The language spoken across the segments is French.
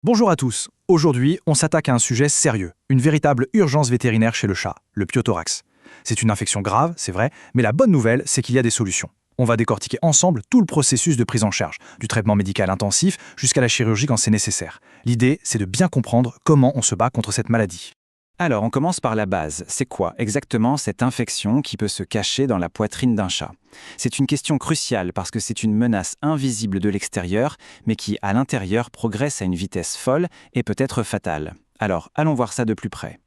Bonjour à tous. Aujourd'hui, on s'attaque à un sujet sérieux, une véritable urgence vétérinaire chez le chat, le piothorax. C'est une infection grave, c'est vrai, mais la bonne nouvelle, c'est qu'il y a des solutions. On va décortiquer ensemble tout le processus de prise en charge, du traitement médical intensif jusqu'à la chirurgie quand c'est nécessaire. L'idée, c'est de bien comprendre comment on se bat contre cette maladie. Alors, on commence par la base. C'est quoi exactement cette infection qui peut se cacher dans la poitrine d'un chat? C'est une question cruciale parce que c'est une menace invisible de l'extérieur, mais qui, à l'intérieur, progresse à une vitesse folle et peut être fatale. Alors, allons voir ça de plus près.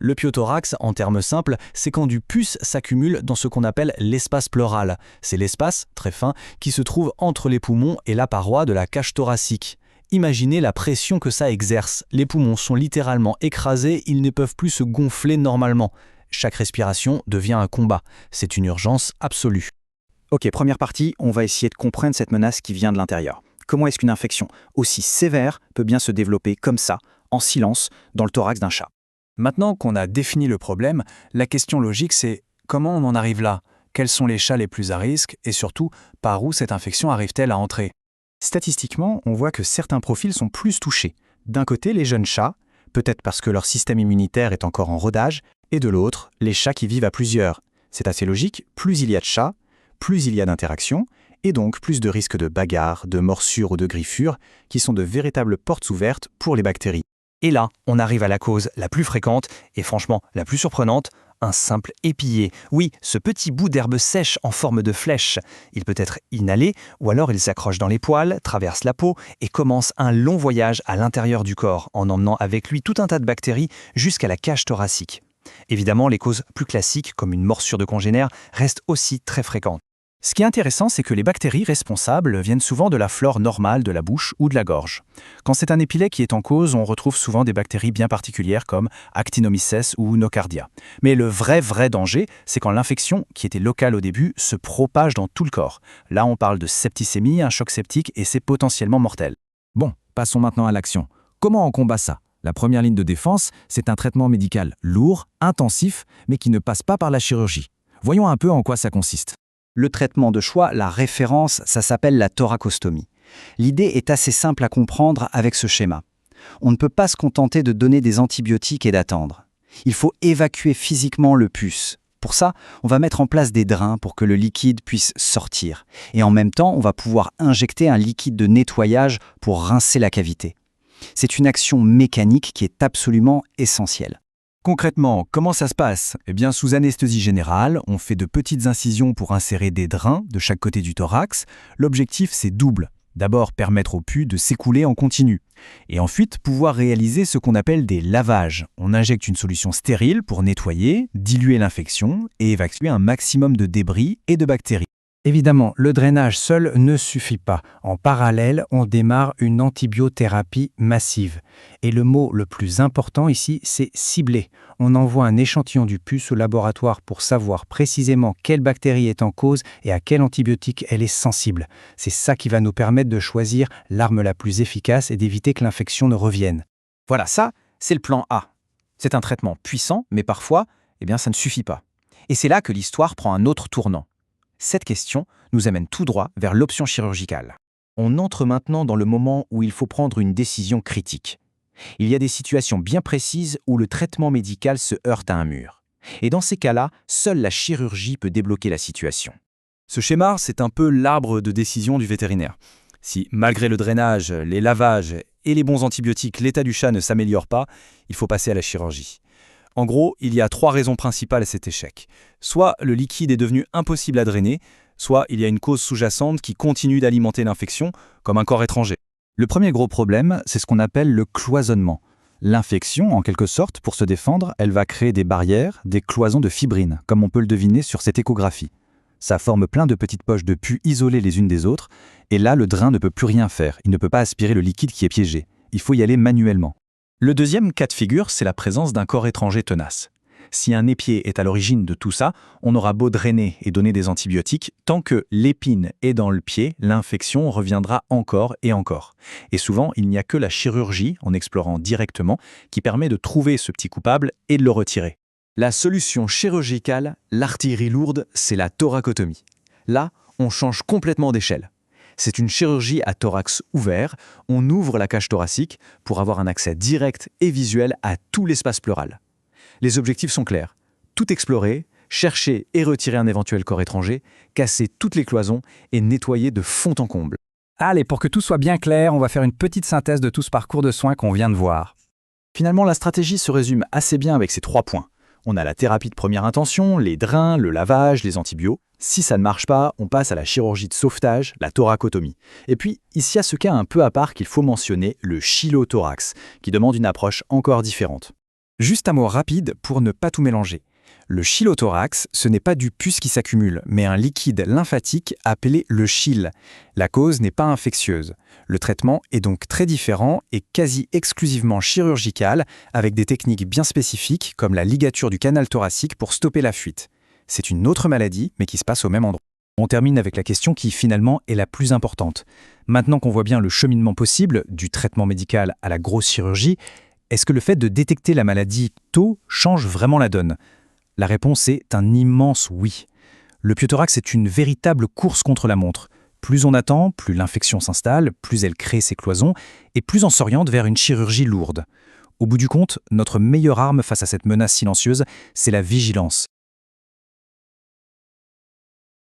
Le piothorax, en termes simples, c'est quand du pus s'accumule dans ce qu'on appelle l'espace pleural. C'est l'espace, très fin, qui se trouve entre les poumons et la paroi de la cage thoracique. Imaginez la pression que ça exerce. Les poumons sont littéralement écrasés, ils ne peuvent plus se gonfler normalement. Chaque respiration devient un combat. C'est une urgence absolue. Ok, première partie, on va essayer de comprendre cette menace qui vient de l'intérieur. Comment est-ce qu'une infection aussi sévère peut bien se développer comme ça, en silence, dans le thorax d'un chat? Maintenant qu'on a défini le problème, la question logique c'est comment on en arrive là? Quels sont les chats les plus à risque et surtout, par où cette infection arrive-t-elle à entrer? Statistiquement, on voit que certains profils sont plus touchés. D'un côté, les jeunes chats, peut-être parce que leur système immunitaire est encore en rodage, et de l'autre, les chats qui vivent à plusieurs. C'est assez logique, plus il y a de chats, plus il y a d'interactions, et donc plus de risques de bagarres, de morsures ou de griffures, qui sont de véritables portes ouvertes pour les bactéries. Et là, on arrive à la cause la plus fréquente, et franchement la plus surprenante, un simple épillé. Oui, ce petit bout d'herbe sèche en forme de flèche. Il peut être inhalé, ou alors il s'accroche dans les poils, traverse la peau, et commence un long voyage à l'intérieur du corps, en emmenant avec lui tout un tas de bactéries jusqu'à la cage thoracique. Évidemment, les causes plus classiques, comme une morsure de congénère, restent aussi très fréquentes. Ce qui est intéressant, c'est que les bactéries responsables viennent souvent de la flore normale de la bouche ou de la gorge. Quand c'est un épilet qui est en cause, on retrouve souvent des bactéries bien particulières comme Actinomyces ou Nocardia. Mais le vrai danger, c'est quand l'infection, qui était locale au début, se propage dans tout le corps. Là, on parle de septicémie, un choc septique, et c'est potentiellement mortel. Bon, passons maintenant à l'action. Comment on combat ça? La première ligne de défense, c'est un traitement médical lourd, intensif, mais qui ne passe pas par la chirurgie. Voyons un peu en quoi ça consiste. Le traitement de choix, la référence, ça s'appelle la thoracostomie. L'idée est assez simple à comprendre avec ce schéma. On ne peut pas se contenter de donner des antibiotiques et d'attendre. Il faut évacuer physiquement le pus. Pour ça, on va mettre en place des drains pour que le liquide puisse sortir. Et en même temps, on va pouvoir injecter un liquide de nettoyage pour rincer la cavité. C'est une action mécanique qui est absolument essentielle. Concrètement, comment ça se passe? Eh bien, sous anesthésie générale, on fait de petites incisions pour insérer des drains de chaque côté du thorax. L'objectif, c'est double. D'abord, permettre au pus de s'écouler en continu. Et ensuite, pouvoir réaliser ce qu'on appelle des lavages. On injecte une solution stérile pour nettoyer, diluer l'infection et évacuer un maximum de débris et de bactéries. Évidemment, le drainage seul ne suffit pas. En parallèle, on démarre une antibiothérapie massive. Et le mot le plus important ici, c'est cibler. On envoie un échantillon du pus au laboratoire pour savoir précisément quelle bactérie est en cause et à quel antibiotique elle est sensible. C'est ça qui va nous permettre de choisir l'arme la plus efficace et d'éviter que l'infection ne revienne. Voilà, ça, c'est le plan A. C'est un traitement puissant, mais parfois, ça ne suffit pas. Et c'est là que l'histoire prend un autre tournant. Cette question nous amène tout droit vers l'option chirurgicale. On entre maintenant dans le moment où il faut prendre une décision critique. Il y a des situations bien précises où le traitement médical se heurte à un mur. Et dans ces cas-là, seule la chirurgie peut débloquer la situation. Ce schéma, c'est un peu l'arbre de décision du vétérinaire. Si, malgré le drainage, les lavages et les bons antibiotiques, l'état du chat ne s'améliore pas, il faut passer à la chirurgie. En gros, il y a 3 raisons principales à cet échec. Soit le liquide est devenu impossible à drainer, soit il y a une cause sous-jacente qui continue d'alimenter l'infection, comme un corps étranger. Le premier gros problème, c'est ce qu'on appelle le cloisonnement. L'infection, en quelque sorte, pour se défendre, elle va créer des barrières, des cloisons de fibrine, comme on peut le deviner sur cette échographie. Ça forme plein de petites poches de pus isolées les unes des autres, et là, le drain ne peut plus rien faire, il ne peut pas aspirer le liquide qui est piégé. Il faut y aller manuellement. Le deuxième cas de figure, c'est la présence d'un corps étranger tenace. Si un épier est à l'origine de tout ça, on aura beau drainer et donner des antibiotiques, tant que l'épine est dans le pied, l'infection reviendra encore et encore. Et souvent, il n'y a que la chirurgie, en explorant directement, qui permet de trouver ce petit coupable et de le retirer. La solution chirurgicale, l'artillerie lourde, c'est la thoracotomie. Là, on change complètement d'échelle. C'est une chirurgie à thorax ouvert. On ouvre la cage thoracique pour avoir un accès direct et visuel à tout l'espace pleural. Les objectifs sont clairs. Tout explorer, chercher et retirer un éventuel corps étranger, casser toutes les cloisons et nettoyer de fond en comble. Allez, pour que tout soit bien clair, on va faire une petite synthèse de tout ce parcours de soins qu'on vient de voir. Finalement, la stratégie se résume assez bien avec ces 3 points. On a la thérapie de première intention, les drains, le lavage, les antibiotiques. Si ça ne marche pas, on passe à la chirurgie de sauvetage, la thoracotomie. Et puis, ici, il y a ce cas un peu à part qu'il faut mentionner, le chylothorax, qui demande une approche encore différente. Juste un mot rapide pour ne pas tout mélanger. Le chylothorax, ce n'est pas du pus qui s'accumule, mais un liquide lymphatique appelé le chyle. La cause n'est pas infectieuse. Le traitement est donc très différent et quasi exclusivement chirurgical, avec des techniques bien spécifiques comme la ligature du canal thoracique pour stopper la fuite. C'est une autre maladie, mais qui se passe au même endroit. On termine avec la question qui, finalement, est la plus importante. Maintenant qu'on voit bien le cheminement possible, du traitement médical à la grosse chirurgie, est-ce que le fait de détecter la maladie tôt change vraiment la donne ? La réponse est un immense oui. Le piothorax est une véritable course contre la montre. Plus on attend, plus l'infection s'installe, plus elle crée ses cloisons, et plus on s'oriente vers une chirurgie lourde. Au bout du compte, notre meilleure arme face à cette menace silencieuse, c'est la vigilance.